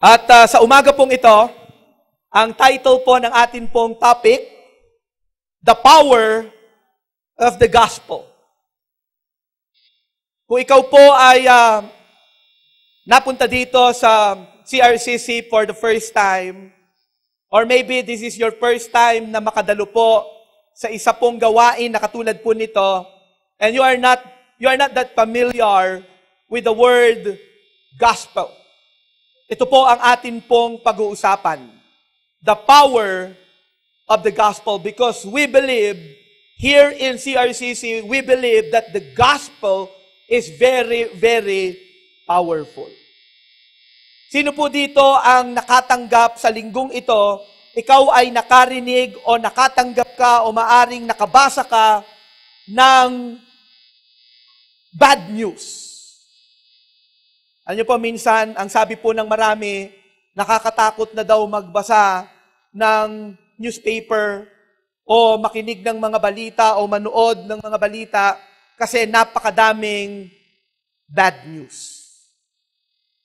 At sa umaga pong ito, ang title po ng atin pong topic, The Power of the Gospel. Kung ikaw po ay napunta dito sa CRCC for the first time, or maybe this is your first time na makadalo po sa isa pong gawain na katulad po nito, and you are not that familiar with the word gospel. Ito po ang atin pong pag-uusapan. The power of the gospel, because we believe, here in CRCC, we believe that the gospel is very, very powerful. Sino po dito ang nakatanggap sa linggong ito, ikaw ay nakarinig o nakatanggap ka o maaring nakabasa ka ng bad news? Alam niyo po, minsan, ang sabi po ng marami, nakakatakot na daw magbasa ng newspaper o makinig ng mga balita o manood ng mga balita kasi napakadaming bad news.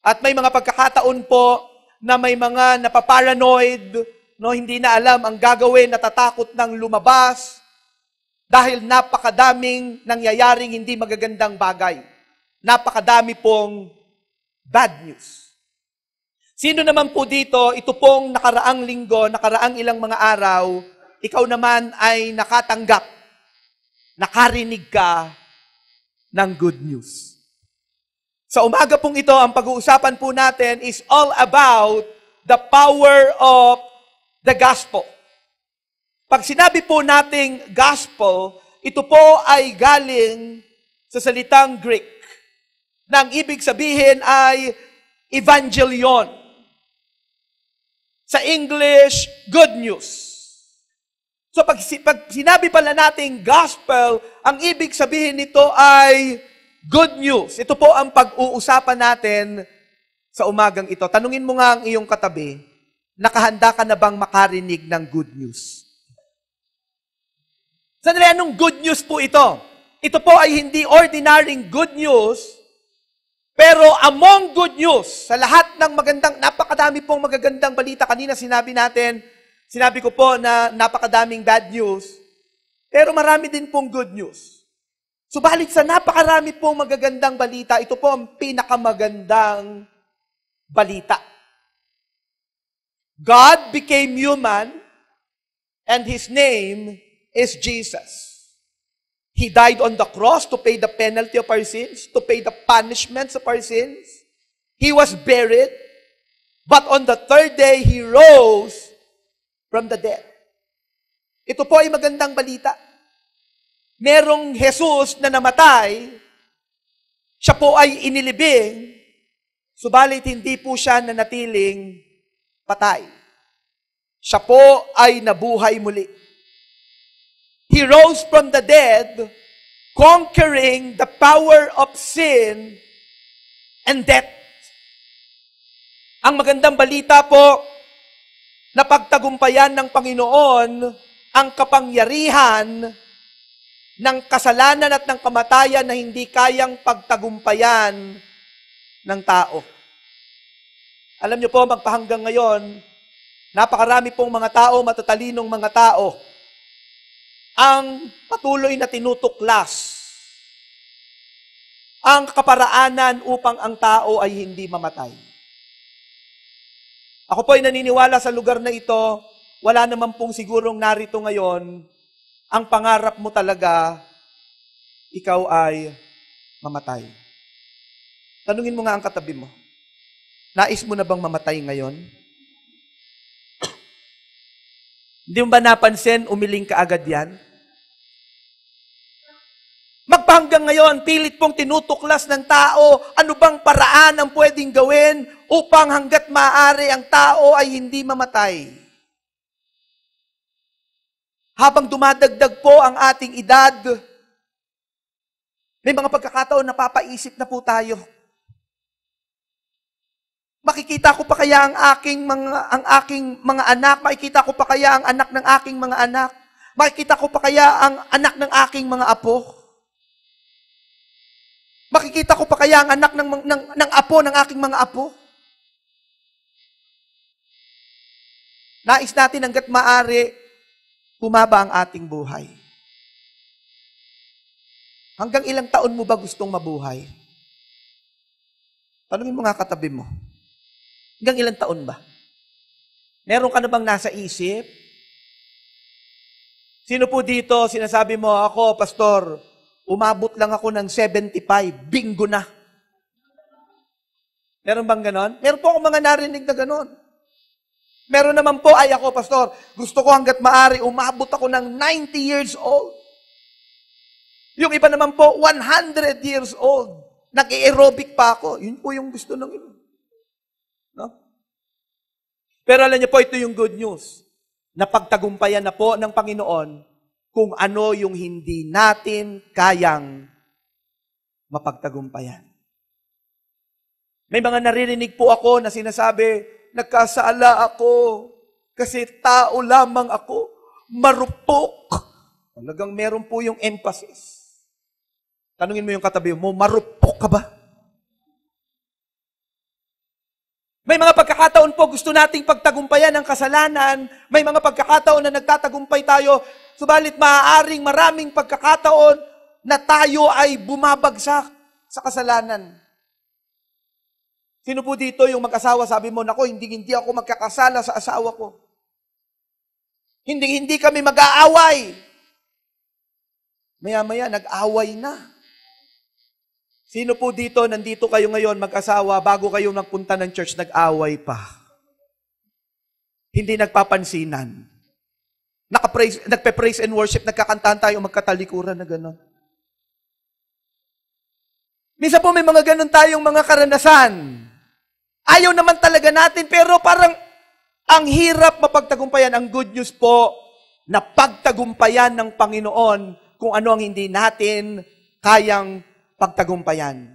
At may mga pagkakataon po na may mga napaparanoid, no, hindi na alam ang gagawin, natatakot ng lumabas dahil napakadaming nangyayaring hindi magagandang bagay. Napakadami pong bad news. Sino naman po dito, ito pong nakaraang linggo, nakaraang ilang mga araw, ikaw naman ay nakatanggap, nakarinig ka ng good news. Sa umaga pong ito, ang pag-uusapan po natin is all about the power of the gospel. Pag sinabi po nating gospel, ito po ay galing sa salitang Greek, na ang ibig sabihin ay evangelion. Sa English, good news. So pag sinabi pala nating gospel, ang ibig sabihin nito ay good news. Ito po ang pag-uusapan natin sa umagang ito. Tanungin mo nga ang iyong katabi, nakahanda ka na bang makarinig ng good news? Sandali, anong good news po ito? Ito po ay hindi ordinaryong good news, pero among good news, sa lahat ng napakadami pong magagandang balita, kanina sinabi ko po na napakadaming bad news, pero marami din pong good news. Subalit sa napakarami pong magagandang balita, ito po ang pinakamagandang balita. God became human, and His name is Jesus. He died on the cross to pay the penalty of our sins, to pay the punishments of our sins. He was buried, but on the third day, He rose from the dead. Ito po ay magandang balita. Merong Jesus na namatay, siya po ay inilibing, subalit hindi po siya nanatiling patay. Siya po ay nabuhay muli. He rose from the dead, conquering the power of sin and death. Ang magandang balita po, na pagtagumpayan ng Panginoon ang kapangyarihan ng kasalanan at ng kamatayan na hindi kayang pagtagumpayan ng tao. Alam niyo po, magpahanggang ngayon, napakarami pong mga tao, matatalinong mga tao, ang patuloy na tinutuklas ang kaparaanan upang ang tao ay hindi mamatay. Ako po ay naniniwala sa lugar na ito, wala naman pong sigurong narito ngayon, ang pangarap mo talaga, ikaw ay mamatay. Tanungin mo nga ang katabi mo, nais mo na bang mamatay ngayon? Hindi mo ba napansin, umiling ka agad yan? Magpahanggang ngayon, pilit pong tinutuklas ng tao, ano bang paraan ang pwedeng gawin upang hanggat maaari ang tao ay hindi mamatay. Habang dumadagdag po ang ating edad, may mga pagkakataon napapaisip na po tayo. Makikita ko pa kaya ang aking mga anak? Makikita ko pa kaya ang anak ng aking mga anak? Makikita ko pa kaya ang anak ng aking mga apo? Makikita ko pa kaya ang anak ng apo ng aking mga apo? Nais natin hangga't maaari, humaba ang ating buhay. Hanggang ilang taon mo ba gustong mabuhay? Tanungin mo nga katabi mo. Hanggang ilang taon ba? Meron ka na bang nasa isip? Sino po dito, sinasabi mo, ako, pastor, umabot lang ako ng 75, bingo na. Meron bang ganon? Meron po akong mga narinig na ganon. Meron naman po, ay ako, pastor, gusto ko hanggat maaari, umabot ako ng 90 years old. Yung iba naman po, 100 years old. Nag-aerobic pa ako. Yun po yung gusto ng iba. No? Pero alam niyo po, ito yung good news. Napagtagumpayan na po ng Panginoon kung ano yung hindi natin kayang mapagtagumpayan. May mga naririnig po ako na sinasabi, nagkasala ako kasi tao lamang ako, marupok. Talagang meron po yung emphasis. Tanungin mo yung katabi mo, marupok ka ba? May mga pagkakataon po gusto nating pagtagumpayan ang kasalanan. May mga pagkakataon na nagtatagumpay tayo. Subalit maaaring maraming pagkakataon na tayo ay bumabagsak sa kasalanan. Sino po dito yung mag-asawa, sabi mo, nako, hindi ako magkakasala sa asawa ko. Hindi kami mag-aaway. Maya-maya, nag-away na. Sino po dito, nandito kayo ngayon, mag-asawa, bago kayo nagpunta ng church, nag-away pa. Hindi nagpapansinan. Nagpe-praise and worship, nagkakantahan tayo, magkatalikuran na gano'n. Minsan po may mga gano'n tayong mga karanasan. Ayaw naman talaga natin, pero parang ang hirap mapagtagumpayan. Ang good news po, na pagtagumpayan ng Panginoon kung ano ang hindi natin kayang pagtagumpayan.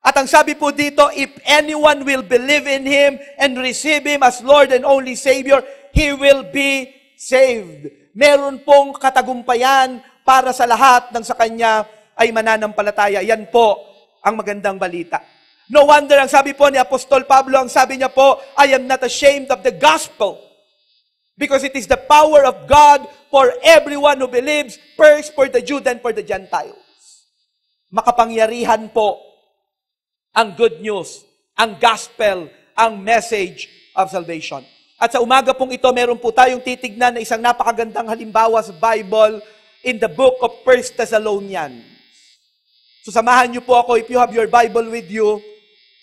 At ang sabi po dito, if anyone will believe in Him and receive Him as Lord and only Savior, he will be saved. Meron pong katagumpayan para sa lahat ng sa Kanya ay mananampalataya. Yan po ang magandang balita. No wonder, ang sabi po ni Apostol Pablo, ang sabi niya po, I am not ashamed of the gospel because it is the power of God for everyone who believes, first for the Jew, then for the Gentiles. Makapangyarihan po ang good news, ang gospel, ang message of salvation. At sa umaga pong ito, meron po tayong titignan na isang napakagandang halimbawa sa Bible in the book of 1 Thessalonians. So samahan niyo po ako if you have your Bible with you,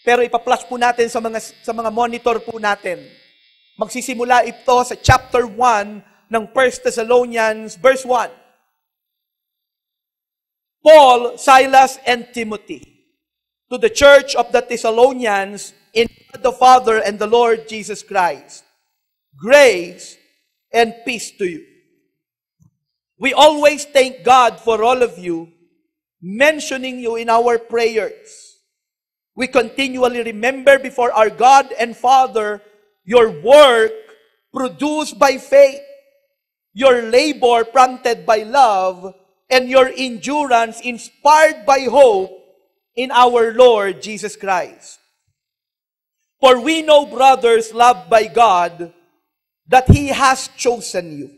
pero ipa-flash po natin sa mga monitor po natin. Magsisimula ito sa chapter 1 ng 1 Thessalonians verse 1. Paul, Silas, and Timothy, to the church of the Thessalonians in God the Father and the Lord Jesus Christ, grace and peace to you. We always thank God for all of you, mentioning you in our prayers. We continually remember before our God and Father your work produced by faith, your labor prompted by love, and your endurance inspired by hope in our Lord Jesus Christ. For we know, brothers loved by God, that He has chosen you,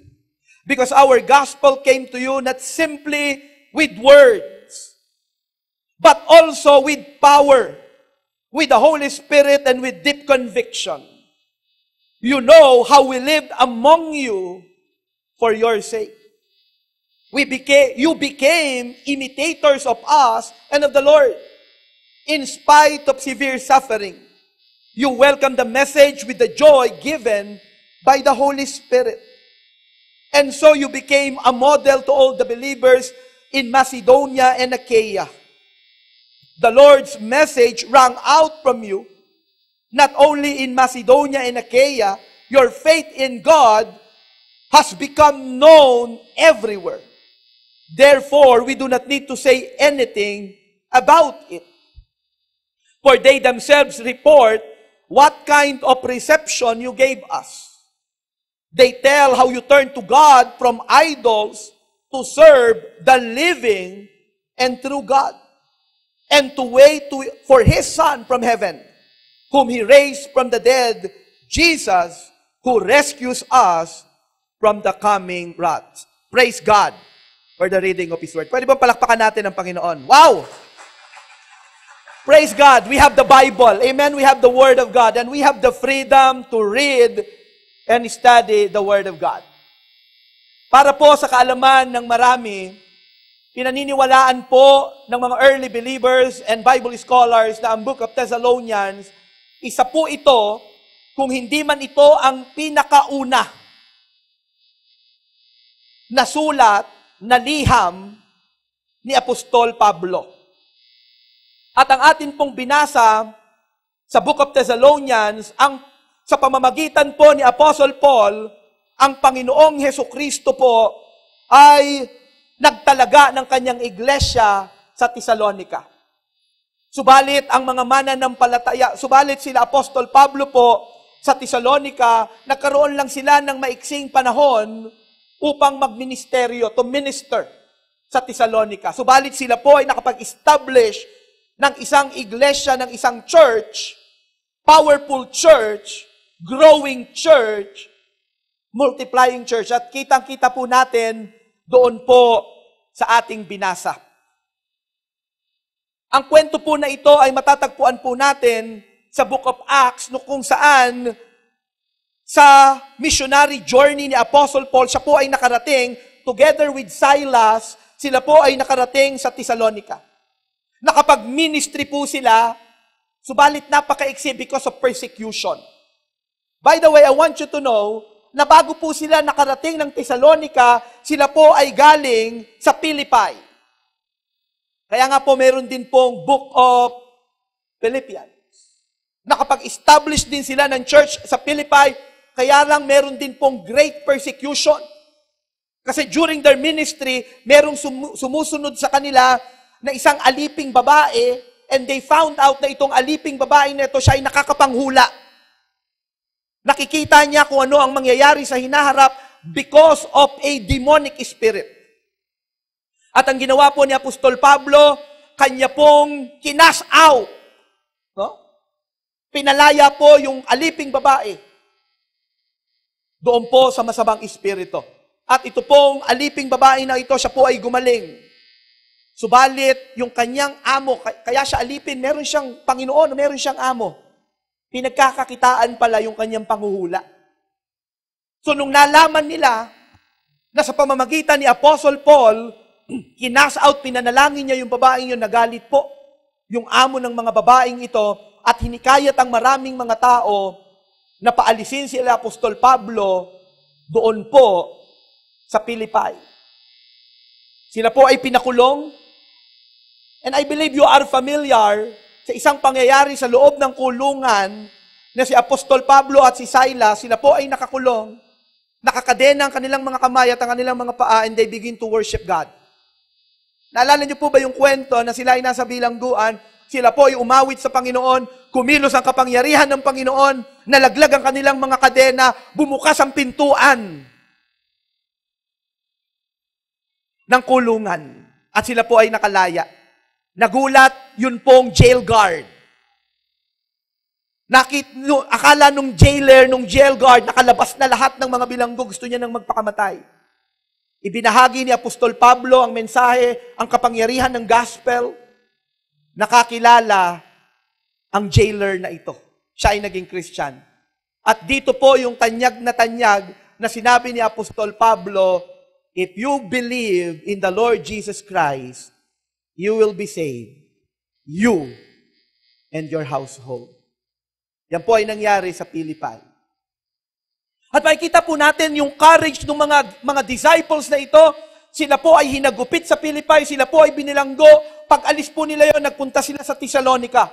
because our gospel came to you not simply with words, but also with power, with the Holy Spirit, and with deep conviction. You know how we lived among you for your sake. You became imitators of us and of the Lord. In spite of severe suffering, you welcomed the message with the joy given by the Holy Spirit. And so you became a model to all the believers in Macedonia and Achaia. The Lord's message rang out from you, not only in Macedonia and Achaia, your faith in God has become known everywhere. Therefore, we do not need to say anything about it. For they themselves report what kind of reception you gave us. They tell how you turned to God from idols to serve the living and true God, and to wait for His Son from heaven, whom He raised from the dead, Jesus, who rescues us from the coming wrath. Praise God for the reading of His Word. Pwede ba palakpakan natin ang Panginoon? Wow! Praise God. We have the Bible. Amen. We have the Word of God. And we have the freedom to read and study the Word of God. Para po sa kaalaman ng marami, pinaniniwalaan po ng mga early believers and Bible scholars na ang Book of Thessalonians, isa po ito, kung hindi man ito ang pinakauna na sulat, na liham ni Apostol Pablo. At ang atin pong binasa sa Book of Thessalonians, sa pamamagitan po ni Apostle Paul, ang Panginoong Hesukristo po ay nagtalaga ng kanyang iglesia sa Thessalonica. Subalit ang mga mananampalataya, subalit sila Apostol Pablo po sa Thessalonica, nagkaroon lang sila ng maiksing panahon upang magministeryo, to minister sa Thessalonica. Subalit sila po ay nakapag-establish ng isang iglesia, ng isang church, powerful church, growing church, multiplying church. At kitang-kita po natin doon po sa ating binasa. Ang kwento po na ito ay matatagpuan po natin sa Book of Acts, no, kung saan sa missionary journey ni Apostle Paul, siya po ay nakarating, together with Silas, sila po ay nakarating sa Thessalonica. Nakapag-ministry po sila, subalit napaka-iksi because of persecution. By the way, I want you to know na bago po sila nakarating ng Thessalonica, sila po ay galing sa Philippi. Kaya nga po meron din pong Book of Philippians. Nakapag-establish din sila ng church sa Philippi, kaya lang meron din pong great persecution. Kasi during their ministry, merong sumusunod sa kanila na isang aliping babae, and they found out na itong aliping babae na ito, siya ay nakakapanghula. Nakikita niya kung ano ang mangyayari sa hinaharap because of a demonic spirit. At ang ginawa po ni Apostol Pablo, kanya pong kinas out. No? Pinalaya po yung aliping babae doon po sa masamang espiritu. At ito pong aliping babae na ito, siya po ay gumaling. Subalit, yung kanyang amo, kaya siya alipin, meron siyang Panginoon, meron siyang amo. Pinagkakakitaan pala yung kanyang panghuhula. So, nung nalaman nila na sa pamamagitan ni Apostle Paul, kinas out, pinanalangin niya yung babaeng yun, nagalit po yung amo ng mga babaeng ito, at hinikayat ang maraming mga tao na paalisin sila Apostol Pablo doon po sa Philippi. Sila po ay pinakulong. And I believe you are familiar sa isang pangyayari sa loob ng kulungan na si Apostol Pablo at si Silas, sila po ay nakakulong, nakakadena ang kanilang mga kamay at ang kanilang mga paa, and they begin to worship God. Naalala niyo po ba yung kwento na sila ay nasa bilangguan, sila po ay umawit sa Panginoon, kumilos ang kapangyarihan ng Panginoon, nalaglag ang kanilang mga kadena, bumukas ang pintuan ng kulungan, at sila po ay nakalaya. Nagulat, yun pong jail guard. Akala nung jailer, nung jail guard, nakalabas na lahat ng mga bilanggo, gusto niya nang magpakamatay. Ibinahagi ni Apostol Pablo ang mensahe, ang kapangyarihan ng gospel. Nakakilala ang jailer na ito. Siya ay naging Christian. At dito po yung tanyag na sinabi ni Apostol Pablo, if you believe in the Lord Jesus Christ, you will be saved. You and your household. Yan po ay nangyari sa Philippi. At makikita po natin yung courage ng mga disciples na ito. Sila po ay hinagupit sa Philippi, sila po ay binilanggo. Pag alis po nila yon, nagpunta sila sa Thessalonica.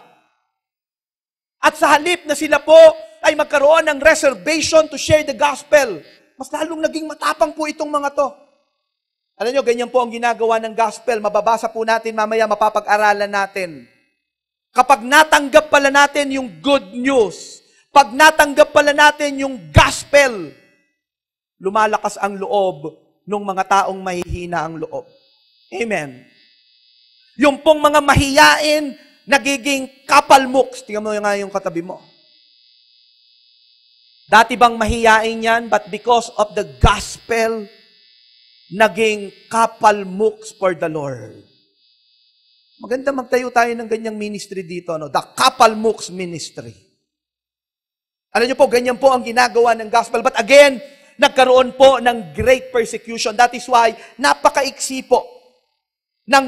At sa halip na sila po ay magkaroon ng reservation to share the gospel, mas lalong naging matapang po itong mga to. Alam nyo, ganyan po ang ginagawa ng gospel. Mababasa po natin mamaya, mapapag-aralan natin. Kapag natanggap pala natin yung good news, pag natanggap pala natin yung gospel, lumalakas ang loob ng mga taong mahihina ang loob. Amen. Yung pong mga mahiyain, nagiging kapalmuks. Tingnan mo nga yung katabi mo. Dati bang mahiyain yan? But because of the gospel, naging kapalmuks for the Lord. Maganda magtayo tayo ng ganyang ministry dito, no? The Kapalmuks Ministry. Alam niyo po, ganyan po ang ginagawa ng gospel. But again, nagkaroon po ng great persecution. That is why, napakaiksi po ng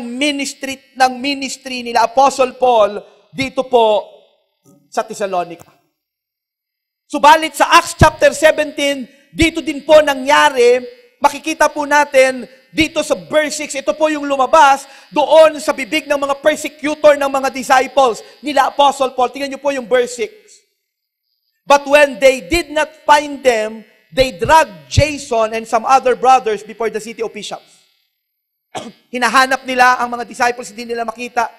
ministry nila Apostle Paul dito po sa Thessalonica. Subalit sa Acts chapter 17, dito din po nangyari, makikita po natin dito sa verse 6, ito po yung lumabas doon sa bibig ng mga persecutor ng mga disciples nila Apostle Paul. Tingnan niyo po yung verse 6. But when they did not find them, they dragged Jason and some other brothers before the city officials. Hinahanap nila ang mga disciples, hindi nila makita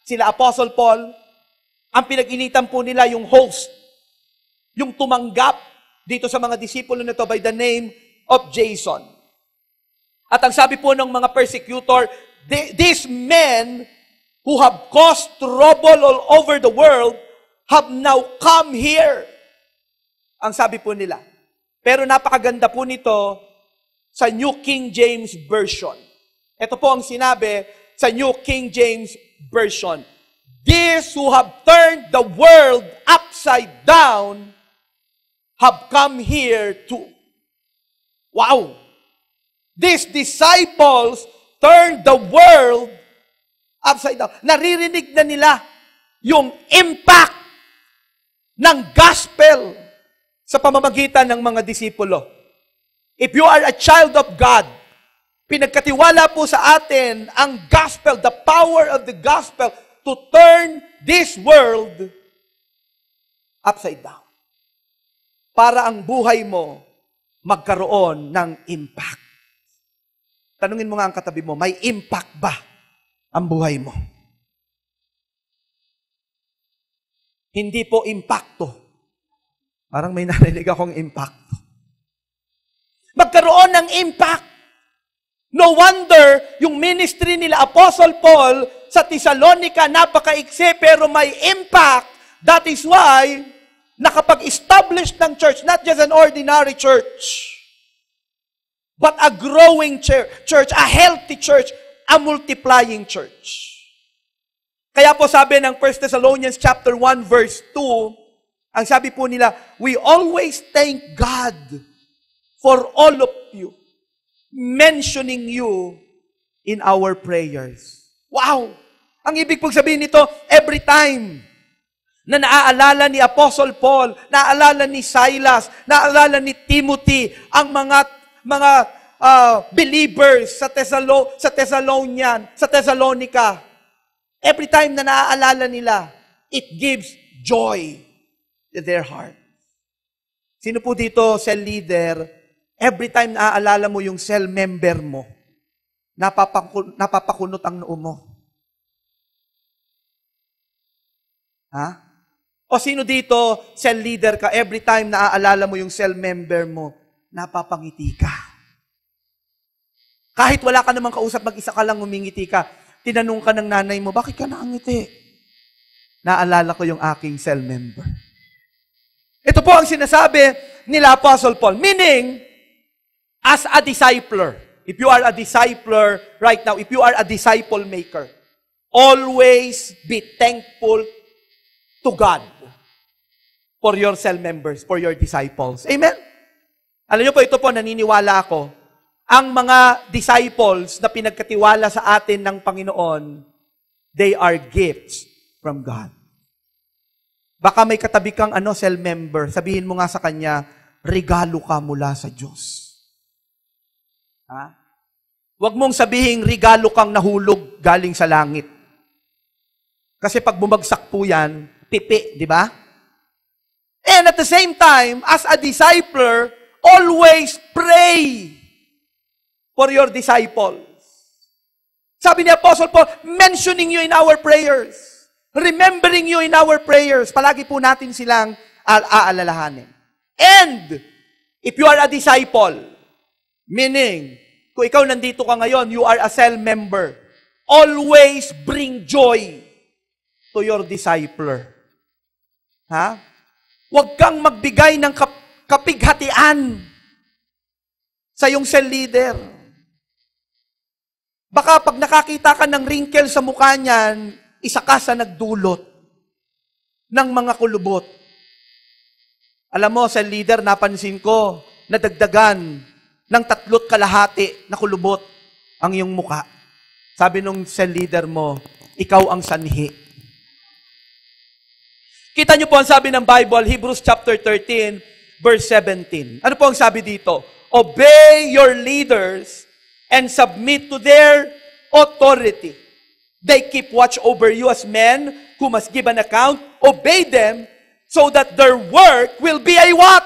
sila Apostle Paul. Ang pinag-initan po nila yung host, yung tumanggap dito sa mga disipulo nito by the name of Jason. At ang sabi po ng mga persecutor, these men who have caused trouble all over the world have now come here. Ang sabi po nila. Pero napakaganda po nito sa New King James Version. Ito po ang sinabi sa New King James Version. These who have turned the world upside down have come here to... Wow! These disciples turned the world upside down. Naririnig na nila yung impact ng gospel sa pamamagitan ng mga disipulo. If you are a child of God, pinagkatiwala po sa atin ang gospel, the power of the gospel to turn this world upside down. Para ang buhay mo magkaroon ng impact. Tanungin mo nga ang katabi mo, may impact ba ang buhay mo? Hindi po impacto. Parang may narinig akong impacto. Magkaroon ng impact. No wonder, yung ministry nila Apostle Paul sa Thessalonica, napakaiksi pero may impact. That is why, nakapag-establish ng church, not just an ordinary church, but a growing church, a healthy church, a multiplying church. Kaya po sabi ng 1 Thessalonians chapter 1 verse 2, ang sabi po nila, we always thank God for all of you, mentioning you in our prayers. Wow! Ang ibig pong sabihin nito, every time na naaalala ni Apostle Paul, naaalala ni Silas, naaalala ni Timothy, ang mga believers sa Thessalonica, every time na naaalala nila, it gives joy to their heart. Sino po dito, cell leader, every time naaalala mo yung cell member mo, napapakunot ang noo mo? Ha? O sino dito, cell leader ka, every time naaalala mo yung cell member mo, napapangiti ka. Kahit wala ka namang kausap, mag-isa ka lang umingiti ka. Tinanong ka ng nanay mo, bakit ka nakangiti? Naalala ko yung aking cell member. Ito po ang sinasabi nila Apostle Paul. Meaning, as a discipler, if you are a discipler right now, if you are a disciple maker, always be thankful to God for your cell members, for your disciples. Amen? Alam niyo po, ito po, naniniwala ako, ang mga disciples na pinagkatiwala sa atin ng Panginoon, they are gifts from God. Baka may katabi kang cell member, sabihin mo nga sa kanya, regalo ka mula sa Diyos. Ha? Huwag mong sabihin, regalo kang nahulog galing sa langit. Kasi pag bumagsak po yan, pipi, di ba? And at the same time, as a discipler, always pray for your disciples. Sabi ni Apostle Paul, mentioning you in our prayers. Remembering you in our prayers. Palagi po natin silang aalalahanin. And, if you are a disciple, meaning, kung ikaw nandito ka ngayon, you are a cell member, always bring joy to your discipler. Ha? Huwag kang magbigay ng kapighatian sa iyong cell leader. Baka pag nakakita ka ng wrinkle sa mukha niyan, isa ka sa nagdulot ng mga kulubot. Alam mo, cell leader, napansin ko, nadagdagan ng 3.5 na kulubot ang iyong mukha. Sabi nung cell leader mo, ikaw ang sanhi. Kita niyo po ang sabi ng Bible, Hebrews chapter 13, verse 17. Ano po ang sabi dito? Obey your leaders and submit to their authority. They keep watch over you as men who must give an account. Obey them so that their work will be a what?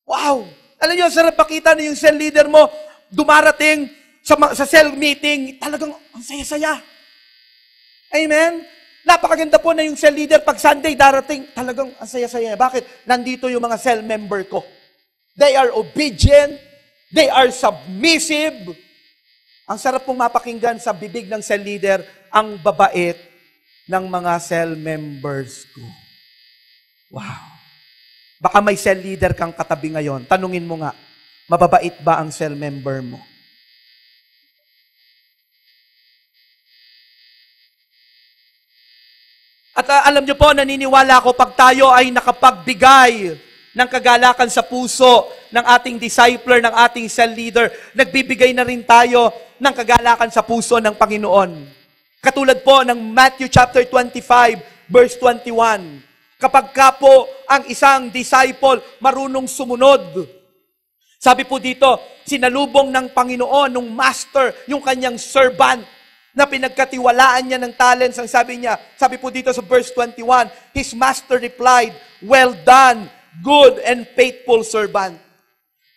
Wow! Alam niyo, sarap pakita na yung cell leader mo, dumarating sa cell meeting, talagang ang saya-saya. Amen? Napakaganda po na yung cell leader, pag Sunday darating, talagang ang saya-saya. Bakit? Nandito yung mga cell member ko. They are obedient. They are submissive. Ang sarap pong mapakinggan sa bibig ng cell leader, ang babait ng mga cell members ko. Wow. Baka may cell leader kang katabi ngayon. Tanungin mo nga, mababait ba ang cell member mo? At alam niyo po, naniniwala ako pag tayo ay nakapagbigay ng kagalakan sa puso ng ating discipler, ng ating cell leader, nagbibigay na rin tayo ng kagalakan sa puso ng Panginoon. Katulad po ng Matthew chapter 25, verse 21. Kapag ka po ang isang disciple marunong sumunod, sabi po dito, sinalubong ng Panginoon, ng master, yung kanyang servant, na pinagkatiwalaan niya ng talents. Ang sabi po dito sa verse 21, his master replied, well done, good and faithful servant.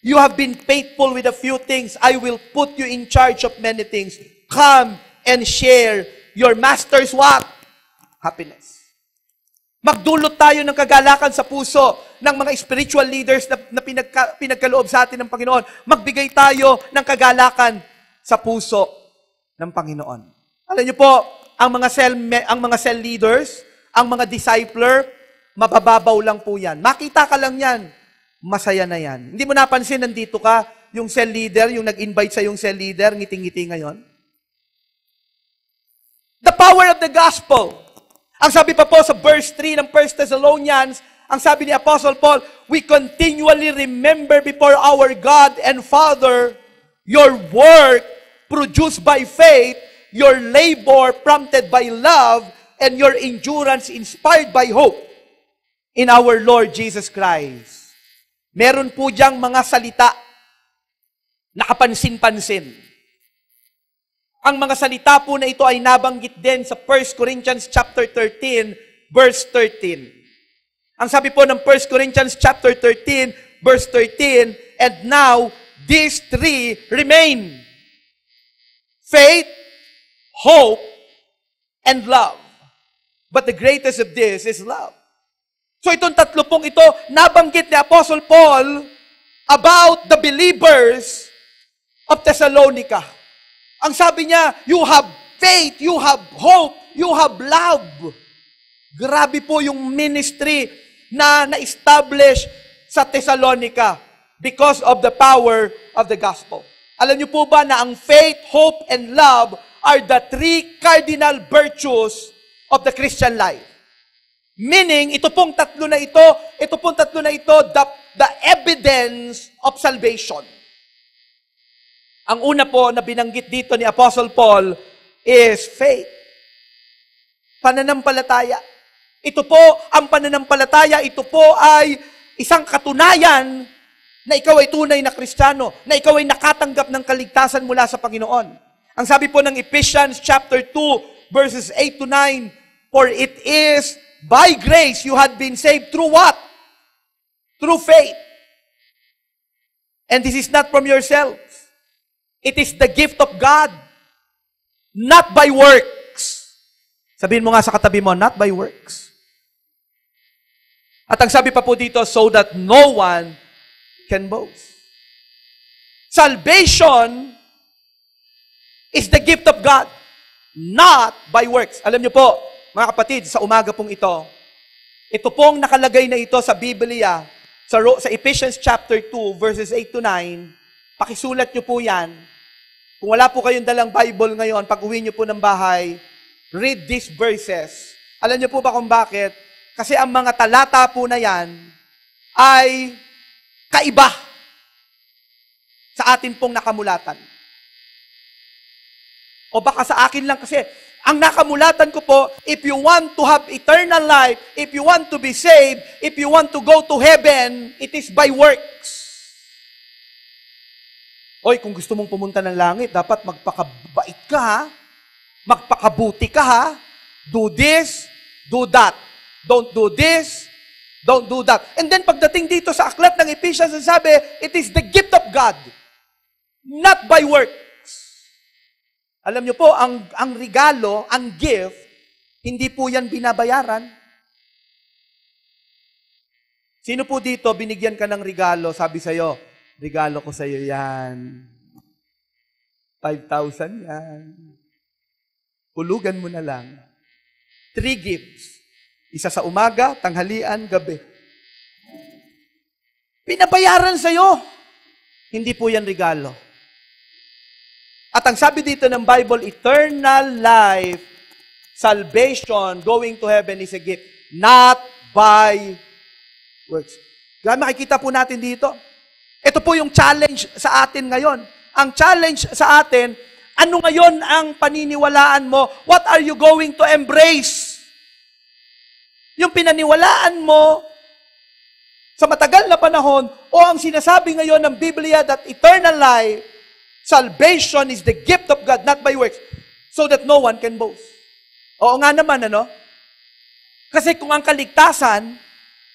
You have been faithful with a few things. I will put you in charge of many things. Come and share your master's what? Happiness. Magdulot tayo ng kagalakan sa puso ng mga spiritual leaders na pinagkaloob sa atin ng Panginoon. Magbigay tayo ng kagalakan sa puso ng Panginoon. Alam niyo po, ang mga cell leaders, ang mga discipler, mabababaw lang po yan. Makita ka lang yan, masaya na yan. Hindi mo napansin, nandito ka, yung cell leader, yung nag-invite sa yung cell leader, ngiting-ngiti ngayon. The power of the gospel. Ang sabi pa po sa verse 3 ng 1 Thessalonians, ang sabi ni Apostle Paul, we continually remember before our God and Father your work produced by faith, your labor prompted by love, and your endurance inspired by hope in our Lord Jesus Christ. Meron po diyang mga salita na kapansin-pansin. Ang mga salita po na ito ay nabanggit din sa 1 Corinthians chapter 13, verse 13. Ang sabi po ng 1 Corinthians chapter 13, verse 13, and now, these three remain. Faith, hope, and love. But the greatest of this is love. So itong tatlo pong ito, nabanggit ni Apostle Paul about the believers of Thessalonica. Ang sabi niya, you have faith, you have hope, you have love. Grabe po yung ministry na na-establish sa Thessalonica because of the power of the gospel. Alam niyo po ba na ang faith, hope, and love are the three cardinal virtues of the Christian life? Meaning, ito pong tatlo na ito, the evidence of salvation. Ang una po na binanggit dito ni Apostle Paul is faith. Pananampalataya. Ito po, ang pananampalataya, ito po ay isang katunayan na ikaw ay tunay na Kristiyano, na ikaw ay nakatanggap ng kaligtasan mula sa Panginoon. Ang sabi po ng Ephesians chapter 2, verses 8 to 9, for it is by grace you had been saved through what? Through faith. And this is not from yourselves. It is the gift of God, not by works. Sabihin mo nga sa katabi mo, not by works. At ang sabi pa po dito, so that no one can boast. Salvation is the gift of God, not by works. Alam niyo po, mga kapatid, sa umaga pong ito pong nakalagay na ito sa Biblia, Sa Ephesians chapter 2, verses 8 to 9, pakisulat nyo po yan. Kung wala po kayong dalang Bible ngayon, pag-uwi nyo po ng bahay, read these verses. Alam nyo po ba kung bakit? Kasi ang mga talata po na yan ay kaiba sa atin pong nakamulatan. O baka sa akin lang kasi, ang nakamulatan ko po, if you want to have eternal life, if you want to be saved, if you want to go to heaven, it is by works. Oy, kung gusto mong pumunta ng langit, dapat magpakabait ka ha, magpakabuti ka ha, do this, do that. Don't do this, don't do that. And then pagdating dito sa aklat ng Ephesians, sabi, it is the gift of God, not by works. Alam niyo po, ang regalo, ang gift, hindi po yan binabayaran. Sino po dito, binigyan ka ng regalo, sabi sa'yo, regalo ko sa'yo yan. 5,000 yan. Hulugan mo na lang. 3 gifts. Isa sa umaga, tanghalian, gabi. Pinabayaran sa'yo. Hindi po yan regalo. At ang sabi dito ng Bible, eternal life, salvation, going to heaven is a gift, not by works. Makikita po natin dito. Ito po yung challenge sa atin ngayon. Ang challenge sa atin, ano ngayon ang paniniwalaan mo? What are you going to embrace? Yung pinaniwalaan mo sa matagal na panahon o ang sinasabi ngayon ng Biblia that eternal life, salvation is the gift of God, not by works, so that no one can boast. Oo nga naman, ano? Kasi kung ang kaligtasan,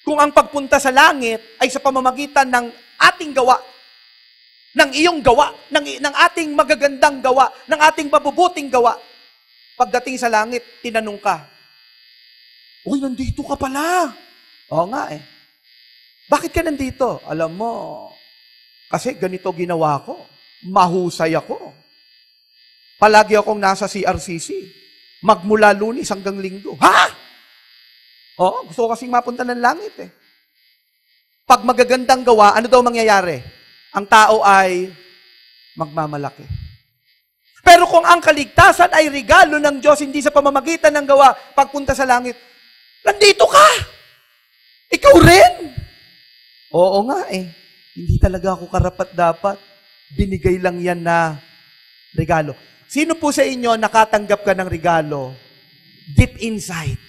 kung ang pagpunta sa langit ay sa pamamagitan ng ating gawa, ng iyong gawa, ng ating magagandang gawa, ng ating mabubuting gawa, pagdating sa langit, tinanong ka, uy, nandito ka pala. Oo nga eh. Bakit ka nandito? Alam mo, kasi ganito ginawa ko. Mahusay ako. Palagi akong nasa CRCC. Magmula Lunes hanggang Linggo. Ha? Oo, gusto ko kasing mapunta ng langit eh. Pag magagandang gawa, ano daw mangyayari? Ang tao ay magmamalaki. Pero kung ang kaligtasan ay regalo ng Diyos, hindi sa pamamagitan ng gawa, pagpunta sa langit, nandito ka! Ikaw rin! Oo nga eh. Hindi talaga ako karapat-dapat. Binigay lang yan na regalo. Sino po sa inyo nakatanggap ka ng regalo? Deep inside,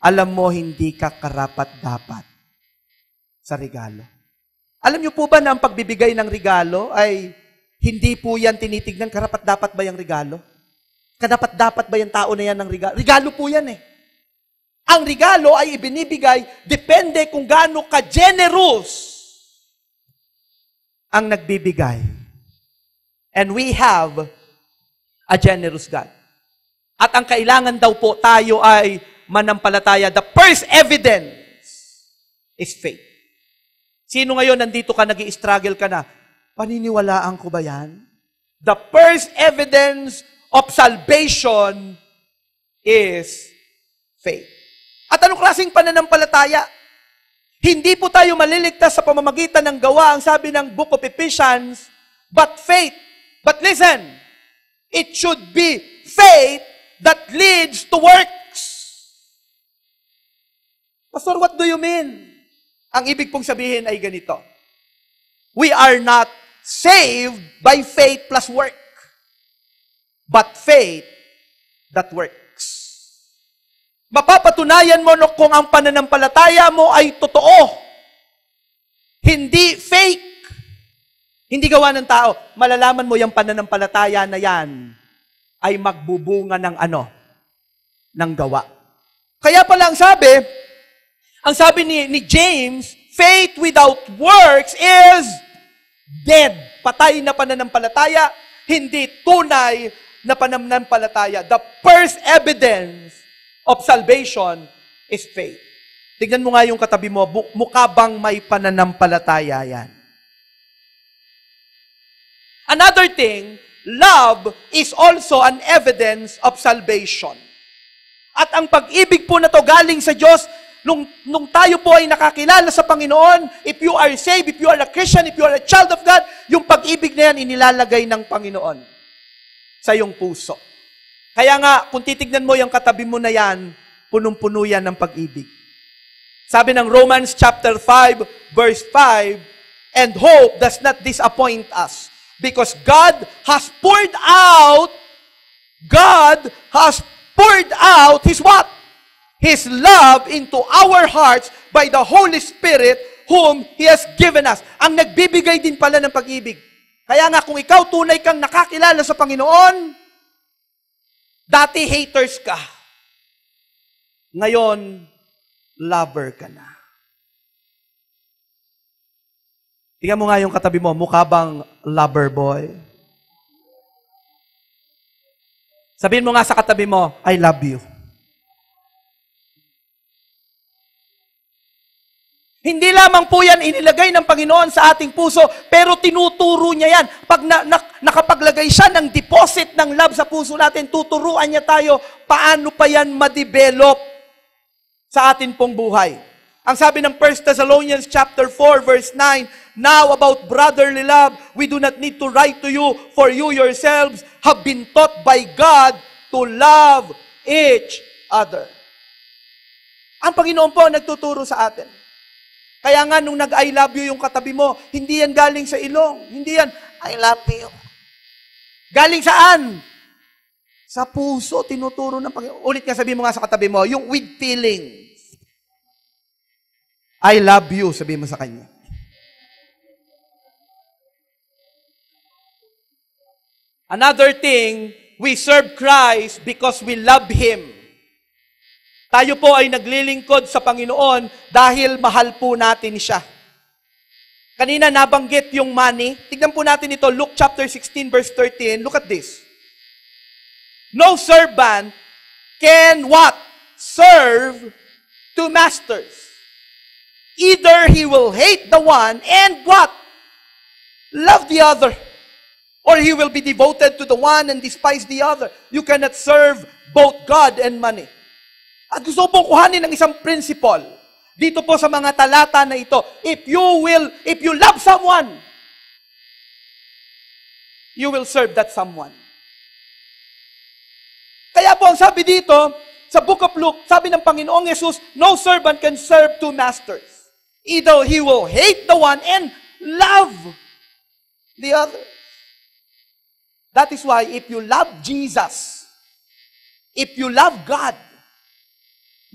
alam mo hindi ka karapat-dapat sa regalo. Alam niyo po ba na ang pagbibigay ng regalo ay hindi po yan tinitignan karapat-dapat ba yung regalo? Karapat-dapat ba yung tao na yan ng regalo? Regalo po yan eh. Ang regalo ay ibinibigay depende kung gaano ka-generous ang nagbibigay. And we have a generous God. At ang kailangan daw po tayo ay manampalataya. The first evidence is faith. Sino ngayon nandito ka, nag-i-struggle ka na? Paniniwalaan ko ba yan? The first evidence of salvation is faith. At anong klaseng pananampalataya? Hindi po tayo maliligtas sa pamamagitan ng gawa, ang sabi ng Book of Ephesians, but faith. But listen, it should be faith that leads to works. Pastor, what do you mean? Ang ibig pong sabihin ay ganito. We are not saved by faith plus work, but faith that works. Mapapatunayan mo kung ang pananampalataya mo ay totoo. Hindi fake. Hindi gawa ng tao. Malalaman mo yung pananampalataya na yan ay magbubunga ng ano? Ng gawa. Kaya pala ang sabi ni James, faith without works is dead. Patay na pananampalataya, hindi tunay na pananampalataya. The first evidence of salvation is faith. Tignan mo nga yung katabi mo, mukha bang may pananampalataya yan? Another thing, love is also an evidence of salvation. At ang pag-ibig po na to galing sa Diyos, Nung tayo po ay nakakilala sa Panginoon, if you are saved, if you are a Christian, if you are a child of God, yung pag-ibig na yan, inilalagay ng Panginoon sa iyong puso. Kaya nga, kung titignan mo yung katabi mo na yan, punong-puno yan ng pag-ibig. Sabi ng Romans chapter 5, verse 5, and hope does not disappoint us, because God has poured out His what? His love into our hearts by the Holy Spirit whom He has given us. Ang nagbibigay din pala ng pag-ibig. Kaya nga, kung ikaw tunay kang nakakilala sa Panginoon, dati haters ka. Ngayon, lover ka na. Tingnan mo nga yung katabi mo, mukha bang lover boy? Sabihin mo nga sa katabi mo, I love you. Hindi lamang po yan inilagay ng Panginoon sa ating puso, pero tinuturo niya yan. Pag nakapaglagay siya ng deposit ng love sa puso natin, tuturuan niya tayo paano pa yan ma-develop sa atin pong buhay. Ang sabi ng 1 Thessalonians chapter 4 verse 9, now about brotherly love, we do not need to write to you, for you yourselves have been taught by God to love each other. Ang Panginoon po nagtuturo sa atin. Kaya nga, nung nag-I love you yung katabi mo, hindi yan galing sa ilong. Hindi yan, I love you. Galing saan? Sa puso, tinuturo ng Panginoon. Ulit nga, sabihin mo nga sa katabi mo, yung with feelings. I love you, sabihin mo sa kanya. Another thing, we serve Christ because we love Him. Tayo po ay naglilingkod sa Panginoon dahil mahal po natin siya. Kanina nabanggit yung money. Tignan po natin ito, Luke chapter 16 verse 13. Look at this. No servant can what? Serve two masters. Either he will hate the one and what? Love the other. Or he will be devoted to the one and despise the other. You cannot serve both God and money. At gusto pong kuhanin ng isang principle dito po sa mga talata na ito. If you love someone, you will serve that someone. Kaya po ang sabi dito, sa book of Luke, sabi ng Panginoong Yesus, no servant can serve two masters. Either he will hate the one and love the other. That is why if you love Jesus, if you love God,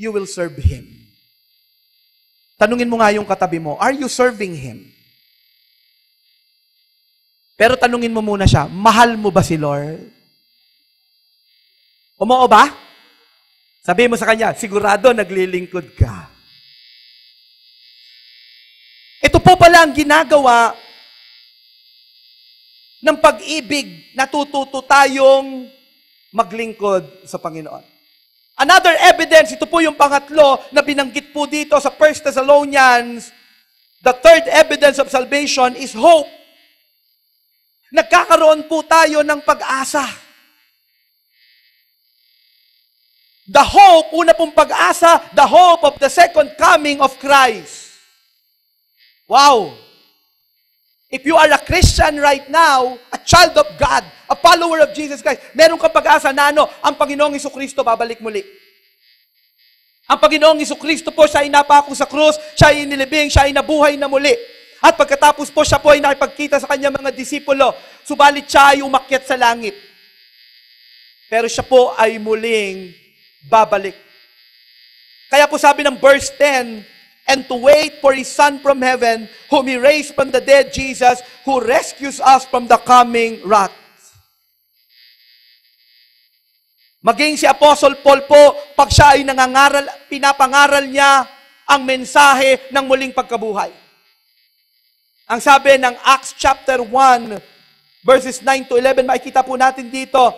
you will serve Him. Tanungin mo nga yung katabi mo, are you serving Him? Pero tanungin mo muna siya, mahal mo ba si Lord? Umoo ba? Sabihin mo sa kanya, sigurado naglilingkod ka. Ito po pala ang ginagawa ng pag-ibig, natututo tayong maglingkod sa Panginoon. Another evidence, ito po yung pangatlo na binanggit po dito sa 1 Thessalonians, the third evidence of salvation is hope. Nagkakaroon po tayo ng pag-asa. The hope, una pong pag-asa, the hope of the second coming of Christ. Wow! If you are a Christian right now, a child of God, a follower of Jesus Christ, meron kang pag-asa na ang Panginoong Jesucristo babalik muli. Ang Panginoong Jesucristo po, siya ay napako sa krus, siya ay inilibing, siya ay nabuhay na muli. At pagkatapos po siya po ay nakipagkita sa kanyang mga disipulo, subalit siya ay umakyat sa langit. Pero siya po ay muling babalik. Kaya po sabi ng verse 10, and to wait for His Son from heaven, whom He raised from the dead, Jesus, who rescues us from the coming wrath. Maging si Apostle Paul po, pag siya ay nangangaral, pinapangaral niya ang mensahe ng muling pagkabuhay. Ang sabi ng Acts chapter 1, verses 9 to 11, makikita po natin dito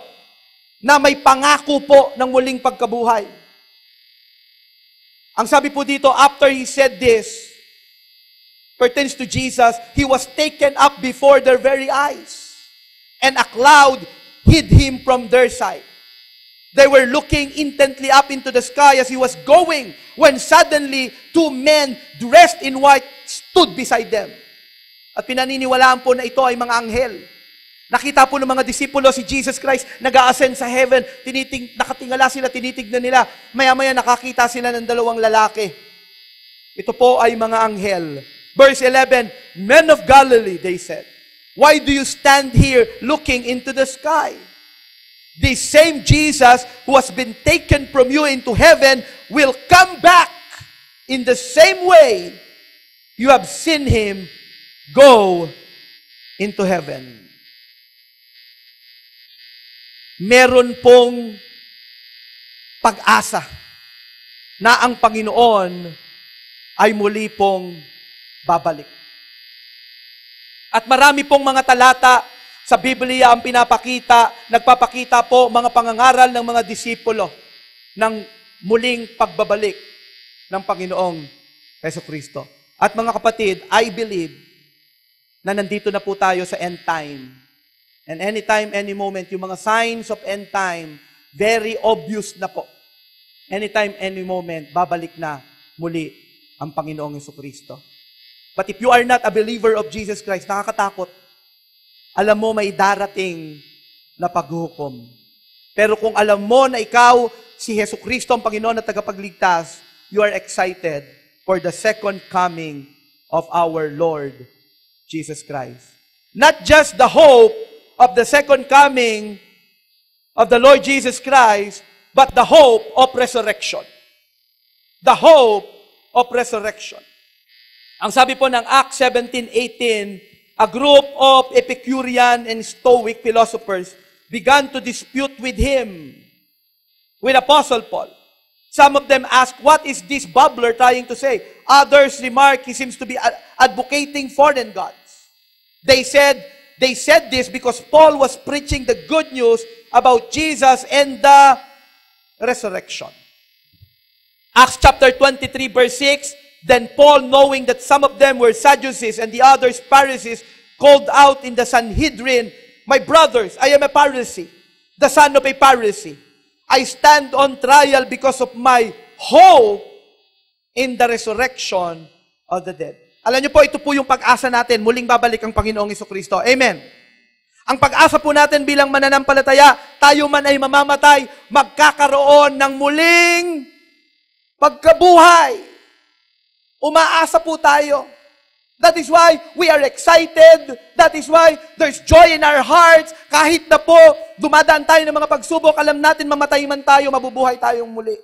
na may pangako po ng muling pagkabuhay. Ang sabi po dito, after he said this, pertains to Jesus, He was taken up before their very eyes, and a cloud hid Him from their sight. They were looking intently up into the sky as he was going, when suddenly 2 men dressed in white stood beside them. At pinaniniwalaan po na ito ay mga anghel. Nakita po ng mga disipulo si Jesus Christ nag-a-ascend sa heaven. Nakatingala sila, tinitignan nila. Maya-maya nakakita sila ng 2 lalaki. Ito po ay mga anghel. Verse 11, Men of Galilee, they said, why do you stand here looking into the sky? The same Jesus who has been taken from you into heaven will come back in the same way you have seen him go into heaven. Meron pong pag-asa na ang Panginoon ay muli pong babalik. At marami pong mga talata sa Biblia ang nagpapakita po mga pangangaral ng mga disipulo ng muling pagbabalik ng Panginoong Jesucristo. At mga kapatid, I believe na nandito na po tayo sa end time. And anytime, any moment, yung mga signs of end time, very obvious na po. Anytime, any moment, babalik na muli ang Panginoong Jesucristo. But if you are not a believer of Jesus Christ, nakakatakot. Alam mo may darating na paghukom. Pero kung alam mo na ikaw, si Jesucristo ang Panginoon at tagapagligtas, you are excited for the second coming of our Lord Jesus Christ. Not just the hope of the second coming of the Lord Jesus Christ, but the hope of resurrection. The hope of resurrection. Ang sabi po ng Acts 17:18, a group of Epicurean and Stoic philosophers began to dispute with him, with Apostle Paul. Some of them asked, what is this babbler trying to say? Others remarked, he seems to be advocating foreign gods. They said this because Paul was preaching the good news about Jesus and the resurrection. Acts chapter 23, verse 6, then Paul, knowing that some of them were Sadducees and the others Pharisees, called out in the Sanhedrin, my brothers, I am a Pharisee, the son of a Pharisee. I stand on trial because of my hope in the resurrection of the dead. Alam niyo po, ito po yung pag-asa natin, muling babalik ang Panginoong Jesucristo. Amen. Ang pag-asa po natin bilang mananampalataya, tayo man ay mamamatay, magkakaroon ng muling pagkabuhay. Umaasa po tayo. That is why we are excited. That is why there's joy in our hearts. Kahit na po, dumadaan tayo ng mga pagsubok, alam natin mamatay man tayo, mabubuhay tayong muli.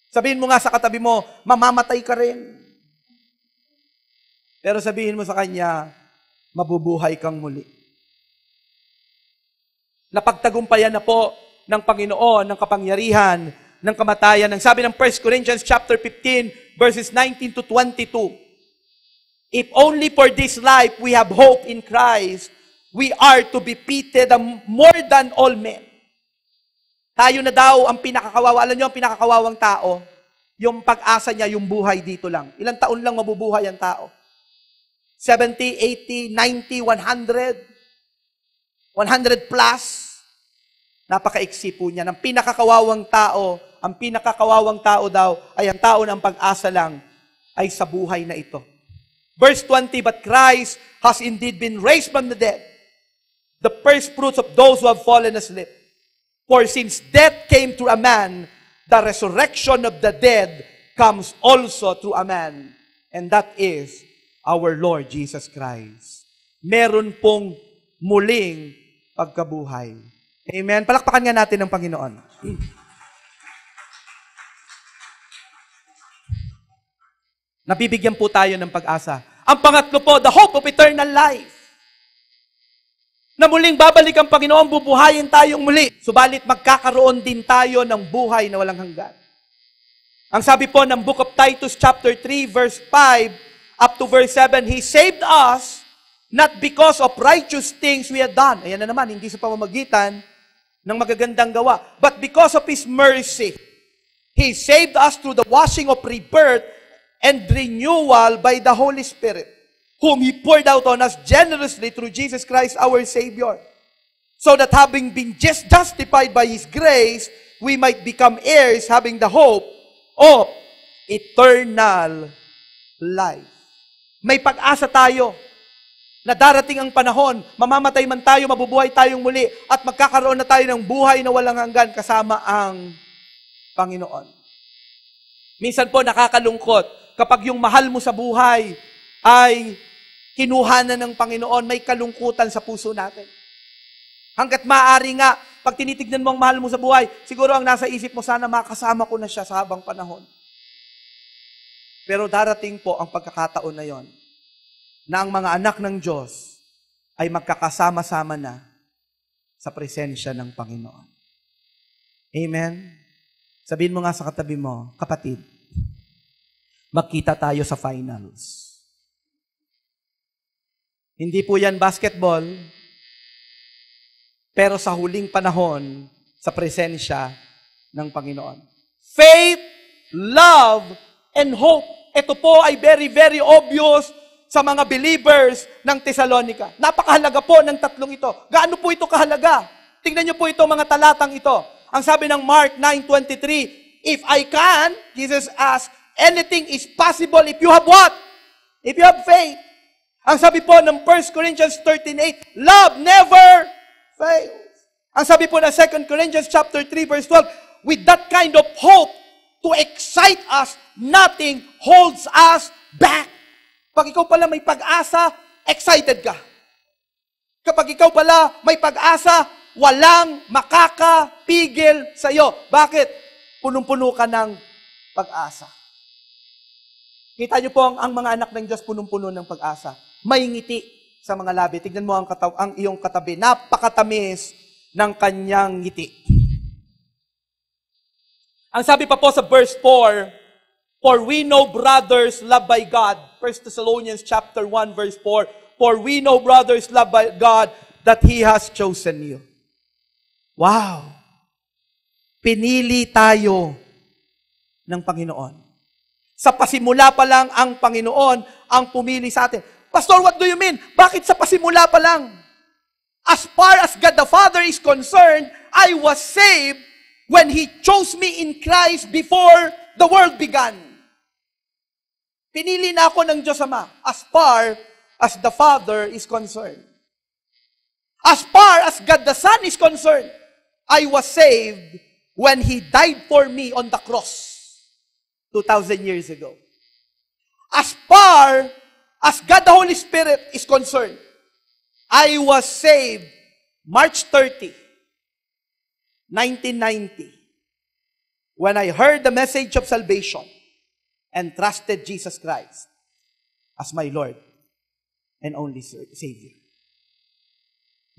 Sabihin mo nga sa katabi mo, mamamatay ka rin. Pero sabihin mo sa kanya, mabubuhay kang muli. Napagtagumpayan na po ng Panginoon, ng kapangyarihan, ng kamatayan. Ang sabi ng 1 Corinthians chapter 15, verses 19 to 22. If only for this life we have hope in Christ, we are to be pitied more than all men. Tayo na daw ang pinakakawawa. Alam niyo ang pinakakawawang tao? Yung pag-asa niya, yung buhay dito lang. Ilang taon lang mabubuhay ang tao? 70, 80, 90, 100? 100 plus? Napakaiksi po niya. Ang pinakakawawang tao daw ay ang tao ng pag-asa lang ay sa buhay na ito. Verse 20, but Christ has indeed been raised from the dead, the first fruits of those who have fallen asleep. For since death came through a man, the resurrection of the dead comes also through a man, and that is our Lord Jesus Christ. Meron pong muling pagkabuhay. Amen. Palakpakan nga natin ang Panginoon. Nabibigyan po tayo ng pag-asa. Ang pangatlo po, the hope of eternal life. Na muling babalik ang Panginoon, bubuhayin tayong muli. Subalit magkakaroon din tayo ng buhay na walang hanggan. Ang sabi po ng Book of Titus chapter 3 verse 5 up to verse 7, He saved us not because of righteous things we had done. Ayan na naman, hindi sa pamamagitan ng magagandang gawa, but because of His mercy. He saved us through the washing of rebirth and renewal by the Holy Spirit, whom He poured out on us generously through Jesus Christ our Savior. so that having been justified by His grace, we might become heirs, having the hope of eternal life. May pag-asa tayo na darating ang panahon, mamamatay man tayo, mabubuhay tayong muli, at magkakaroon na tayo ng buhay na walang hanggan kasama ang Panginoon. Minsan po nakakalungkot kapag yung mahal mo sa buhay ay kinuha na ng Panginoon, may kalungkutan sa puso natin. Hanggat maaari nga, pag tinitignan mo ang mahal mo sa buhay, siguro ang nasa isip mo, sana makasama ko na siya sa habang panahon. Pero darating po ang pagkakataon na yon, na ang mga anak ng Diyos ay magkakasama-sama na sa presensya ng Panginoon. Amen? Sabihin mo nga sa katabi mo, kapatid, magkita tayo sa finals. Hindi po yan basketball, pero sa huling panahon, sa presensya ng Panginoon. Faith, love, and hope. Ito po ay very, very obvious sa mga believers ng Thessalonica. Napakahalaga po ng tatlong ito. Gaano po ito kahalaga? Tingnan niyo po ito, mga talatang ito. Ang sabi ng Mark 9:23, if I can, Jesus asked, anything is possible if you have what? If you have faith. Ang sabi po ng 1 Corinthians 13:8, love never fails. Ang sabi po ng 2 Corinthians chapter 3 verse 12, with that kind of hope to excite us, nothing holds us back. Pag ikaw pala may pag-asa, excited ka. Kapag ikaw pala may pag-asa, walang makakapigil sa iyo. Bakit? Punong-puno ka ng pag-asa. Kita niyo po ang mga anak ng Diyos punong-puno ng pag-asa. May ngiti sa mga labi. Tignan mo ang iyong katabi. Napakatamis ng kanyang ngiti. Ang sabi pa po sa verse 4, for we know brothers loved by God. 1 Thessalonians chapter 1 verse 4, for we know brothers loved by God that He has chosen you. Wow! Pinili tayo ng Panginoon. Sa pasimula pa lang ang Panginoon ang pumili sa atin. Pastor, what do you mean? Bakit sa pasimula pa lang? As far as God the Father is concerned, I was saved when He chose me in Christ before the world began. Pinili na ako ng Diyos Ama as far as the Father is concerned. As far as God the Son is concerned, I was saved when He died for me on the cross 2,000 years ago. As far as God the Holy Spirit is concerned, I was saved March 30, 1990, when I heard the message of salvation and trusted Jesus Christ as my Lord and only Savior.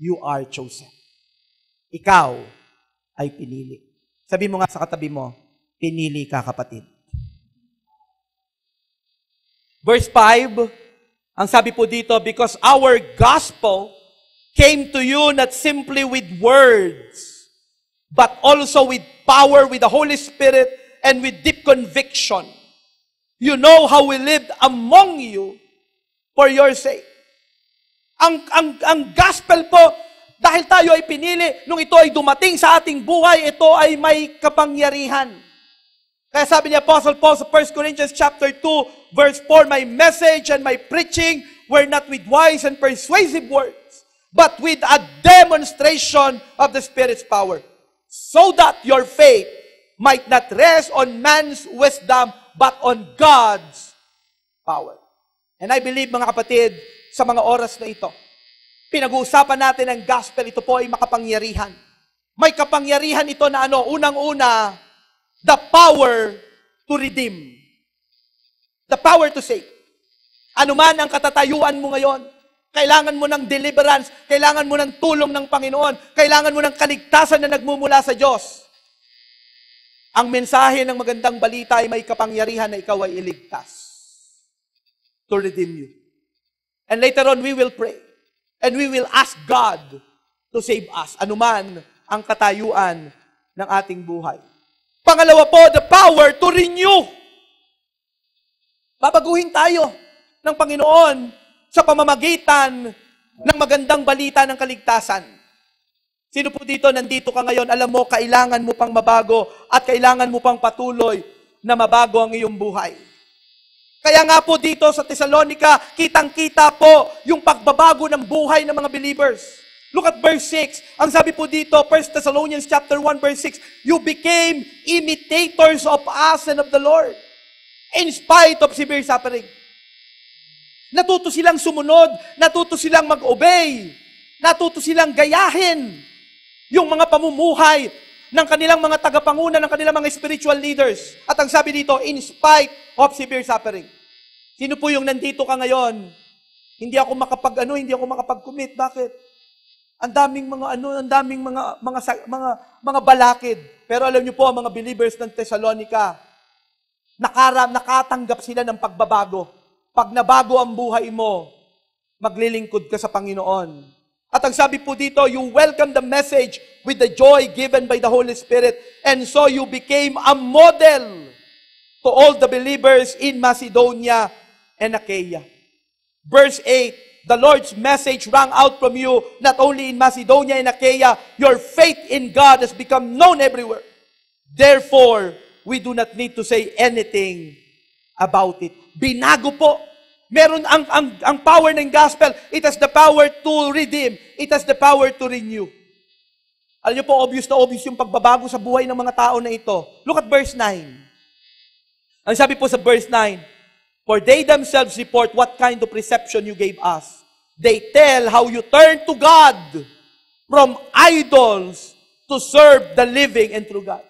You are chosen. Ikaw ay pinili. Sabi mo nga sa katabi mo, pinili ka, kapatid. Verse 5, ang sabi po dito, because our gospel came to you not simply with words, but also with power, with the Holy Spirit, and with deep conviction. You know how we lived among you for your sake. Ang gospel po, dahil tayo ay pinili, nung ito ay dumating sa ating buhay, ito ay may kapangyarihan. Kaya sabi ni Apostle Paul sa 1 Corinthians chapter 2, verse 4, my message and my preaching were not with wise and persuasive words, but with a demonstration of the Spirit's power, so that your faith might not rest on man's wisdom, but on God's power. And I believe, mga kapatid, sa mga oras na ito, pinag-uusapan natin ang gospel, ito po ay makapangyarihan. May kapangyarihan ito na unang-una, the power to redeem. The power to save. Ano man ang katatayuan mo ngayon, kailangan mo ng deliverance, kailangan mo ng tulong ng Panginoon, kailangan mo ng kaligtasan na nagmumula sa Diyos. Ang mensahe ng magandang balita ay may kapangyarihan na ikaw ay iligtas to redeem you. And later on, we will pray. And we will ask God to save us. Ano man ang katayuan ng ating buhay. Pangalawa po, the power to renew. Babaguhin tayo ng Panginoon sa pamamagitan ng magandang balita ng kaligtasan. Sino po dito, nandito ka ngayon, alam mo, kailangan mo pang mabago at kailangan mo pang patuloy na mabago ang iyong buhay. Kaya nga po dito sa Thessalonica, kitang-kita po yung pagbabago ng buhay ng mga believers. Look at verse 6. Ang sabi po dito, 1 Thessalonians chapter 1 verse 6, you became imitators of us and of the Lord in spite of severe suffering. Natuto silang sumunod, natuto silang mag-obey, natuto silang gayahin yung mga pamumuhay ng kanilang mga tagapanguna, ng kanilang mga spiritual leaders. At ang sabi dito, in spite of severe suffering. Sino po yung nandito ka ngayon? Hindi ako makapag-commit. Bakit? Ang daming mga balakid. Pero alam niyo po, ang mga believers ng Thessalonica, nakatanggap sila ng pagbabago. Pag nabago ang buhay mo, maglilingkod ka sa Panginoon. At ang sabi po dito, you welcome the message with the joy given by the Holy Spirit, and so you became a model to all the believers in Macedonia and Achaia. Verse 8, the Lord's message rang out from you, not only in Macedonia and Achaia, your faith in God has become known everywhere. Therefore, we do not need to say anything about it. Binago po. Meron ang power ng gospel. It has the power to redeem. It has the power to renew. Alam niyo po, obvious na obvious yung pagbabago sa buhay ng mga tao na ito. Look at verse 9. Ang sabi po sa verse 9, for they themselves report what kind of reception you gave us. They tell how you turned to God from idols to serve the living and true God.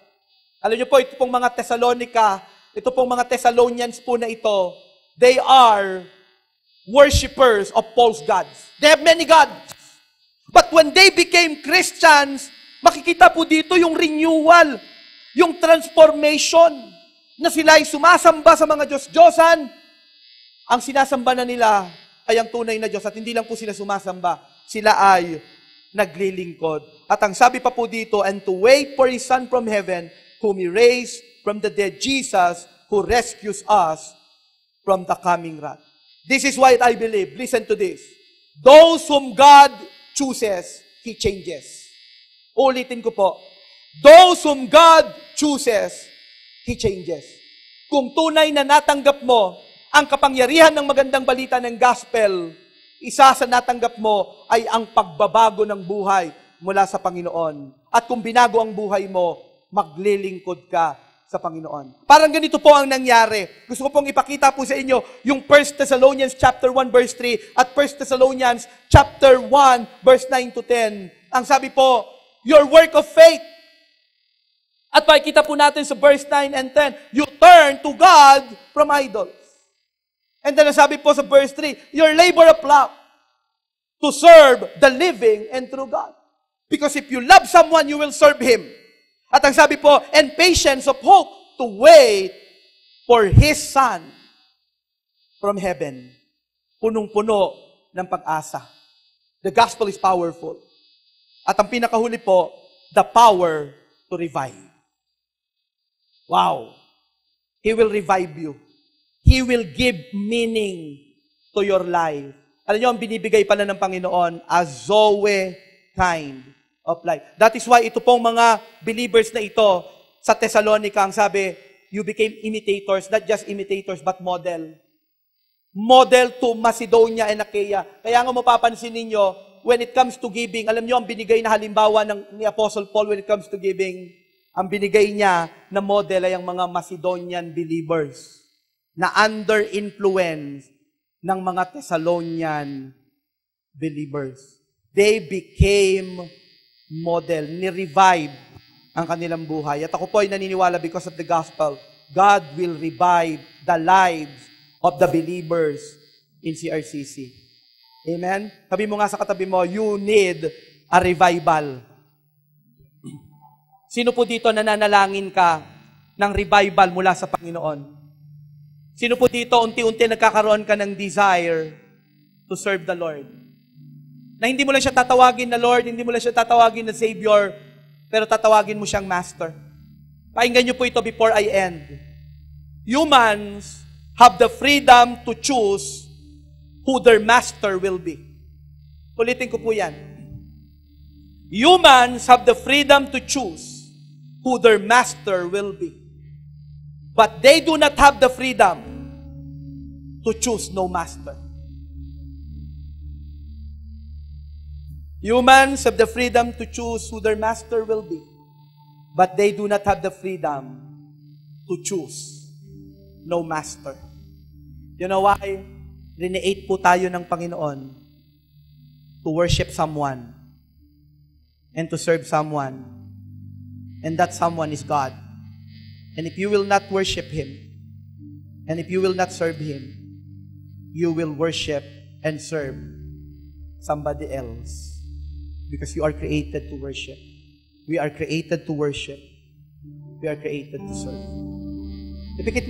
Alam niyo po, ito pong mga Thessalonica, ito pong mga Thessalonians po na ito, they are worshipers of false gods. They have many gods. But when they became Christians, makikita po dito yung renewal, yung transformation, na sila ay sumasamba sa mga Diyos-Diyosan. Ang sinasamba na nila ay ang tunay na Diyos. At hindi lang po sila sumasamba, sila ay naglilingkod. At ang sabi pa po dito, and to wait for His Son from heaven, whom He raised from the dead, Jesus, who rescues us from the coming wrath. This is why I believe. Listen to this. Those whom God chooses, He changes. Ulitin ko po. Those whom God chooses, He changes. Kung tunay na natanggap mo ang kapangyarihan ng magandang balita ng gospel, isa sa natanggap mo ay ang pagbabago ng buhay mula sa Panginoon. At kung binago ang buhay mo, maglilingkod ka sa Panginoon. Parang ganito po ang nangyari. Gusto ko pong ipakita po sa inyo yung 1 Thessalonians chapter 1 verse 3 at 1 Thessalonians chapter 1 verse 9 to 10. Ang sabi po, your work of faith. At makikita po natin sa verse 9 and 10, you turn to God from idols. And then ang sabi po sa verse 3, your labor of love to serve the living and true God. Because if you love someone, you will serve Him. At ang sabi po, and patience of hope to wait for His Son from heaven. Punong-puno ng pag-asa. The gospel is powerful. At ang pinakahuli po, the power to revive. Wow! He will revive you. He will give meaning to your life. Alam niyo, ang binibigay pala ng Panginoon, a Zoe kind of life. That is why ito pong mga believers na ito sa Thessalonica, ang sabi, you became imitators, not just imitators, but model. Model to Macedonia and Achaia. Kaya nga mapapansin ninyo, when it comes to giving, alam niyo ang binigay na halimbawa ni Apostle Paul when it comes to giving, ang binigay niya na model ay ang mga Macedonian believers na under influence ng mga Thessalonian believers. They became model, ni-revive ang kanilang buhay. At ako po ay naniniwala because of the gospel, God will revive the lives of the believers in CRCC. Amen? Sabi mo nga sa katabi mo, you need a revival. Sino po dito nananalangin ka ng revival mula sa Panginoon? Sino po dito unti-unti nagkakaroon ka ng desire to serve the Lord? Na hindi mo lang siya tatawagin na Lord, hindi mo lang siya tatawagin na Savior, pero tatawagin mo siyang Master. Pakinggan niyo po ito before I end. Humans have the freedom to choose who their master will be. Ulitin ko po yan. Humans have the freedom to choose who their master will be. But they do not have the freedom to choose no master. Humans have the freedom to choose who their master will be. But they do not have the freedom to choose no master. You know why? Rineate po tayo ng Panginoon to worship someone and to serve someone. And that someone is God. And if you will not worship Him, and if you will not serve Him, you will worship and serve somebody else. Because you are created to worship. We are created to worship. We are created to serve. Ipikit